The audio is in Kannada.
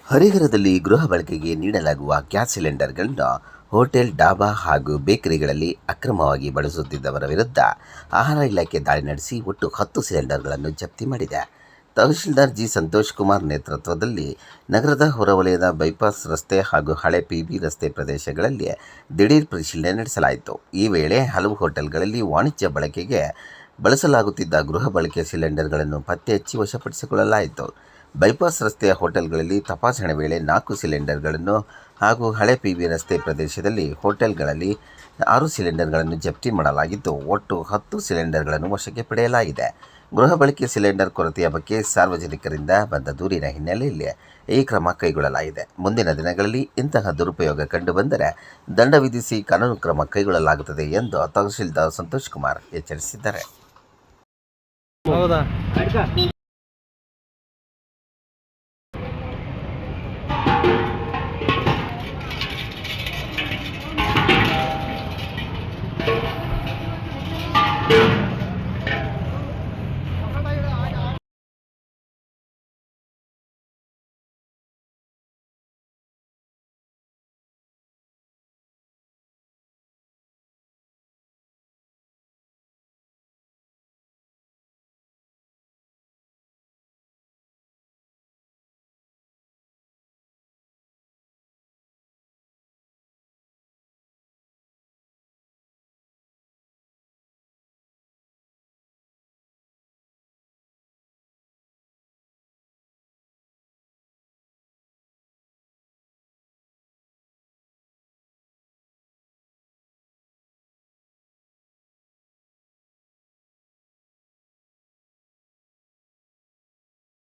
ಹರಿಹರದಲ್ಲಿ ಗೃಹ ಬಳಕೆಗೆ ನೀಡಲಾಗುವ ಗ್ಯಾಸ್ ಸಿಲಿಂಡರ್ಗಳನ್ನು ಹೋಟೆಲ್, ಡಾಬಾ ಹಾಗೂ ಬೇಕರಿಗಳಲ್ಲಿ ಅಕ್ರಮವಾಗಿ ಬಳಸುತ್ತಿದ್ದವರ ವಿರುದ್ಧ ಆಹಾರ ಇಲಾಖೆ ದಾಳಿ ನಡೆಸಿ ಒಟ್ಟು 10 ಸಿಲಿಂಡರ್ಗಳನ್ನು ಜಪ್ತಿ ಮಾಡಿದೆ. ತಹಶೀಲ್ದಾರ್ ಜಿ. ಸಂತೋಷ್ ಕುಮಾರ್ ನೇತೃತ್ವದಲ್ಲಿ ನಗರದ ಹೊರವಲಯದ ಬೈಪಾಸ್ ರಸ್ತೆ ಹಾಗೂ ಹಳೆ ಪಿಬಿ ರಸ್ತೆ ಪ್ರದೇಶಗಳಲ್ಲಿ ದಿಢೀರ್ ಪರಿಶೀಲನೆ ನಡೆಸಲಾಯಿತು. ಈ ವೇಳೆ ಹಲವು ಹೋಟೆಲ್ಗಳಲ್ಲಿ ವಾಣಿಜ್ಯ ಬಳಕೆಗೆ ಬಳಸಲಾಗುತ್ತಿದ್ದ ಗೃಹ ಬಳಕೆ ಸಿಲಿಂಡರ್ಗಳನ್ನು ಪತ್ತೆ ಹಚ್ಚಿ ವಶಪಡಿಸಿಕೊಳ್ಳಲಾಯಿತು. ಬೈಪಾಸ್ ರಸ್ತೆಯ ಹೋಟೆಲ್ಗಳಲ್ಲಿ ತಪಾಸಣೆ ವೇಳೆ 4 ಸಿಲಿಂಡರ್ಗಳನ್ನು ಹಾಗೂ ಹಳೆ ಪಿಬಿ ರಸ್ತೆ ಪ್ರದೇಶದಲ್ಲಿ ಹೋಟೆಲ್ಗಳಲ್ಲಿ 6 ಸಿಲಿಂಡರ್ಗಳನ್ನು ಜಪ್ತಿ ಮಾಡಲಾಗಿದ್ದು, ಒಟ್ಟು 10 ಸಿಲಿಂಡರ್ಗಳನ್ನು ವಶಕ್ಕೆ ಪಡೆಯಲಾಗಿದೆ. ಗೃಹ ಬಳಕೆ ಸಿಲಿಂಡರ್ ಕೊರತೆಯ ಬಗ್ಗೆ ಸಾರ್ವಜನಿಕರಿಂದ ಬಂದ ದೂರಿನ ಹಿನ್ನೆಲೆಯಲ್ಲಿ ಈ ಕ್ರಮ ಕೈಗೊಳ್ಳಲಾಗಿದೆ. ಮುಂದಿನ ದಿನಗಳಲ್ಲಿ ಇಂತಹ ದುರುಪಯೋಗ ಕಂಡುಬಂದರೆ ದಂಡ ವಿಧಿಸಿ ಕಾನೂನು ಕ್ರಮ ಕೈಗೊಳ್ಳಲಾಗುತ್ತದೆ ಎಂದು ತಹಶೀಲ್ದಾರ್ ಸಂತೋಷ್ ಕುಮಾರ್ ಎಚ್ಚರಿಸಿದ್ದಾರೆ.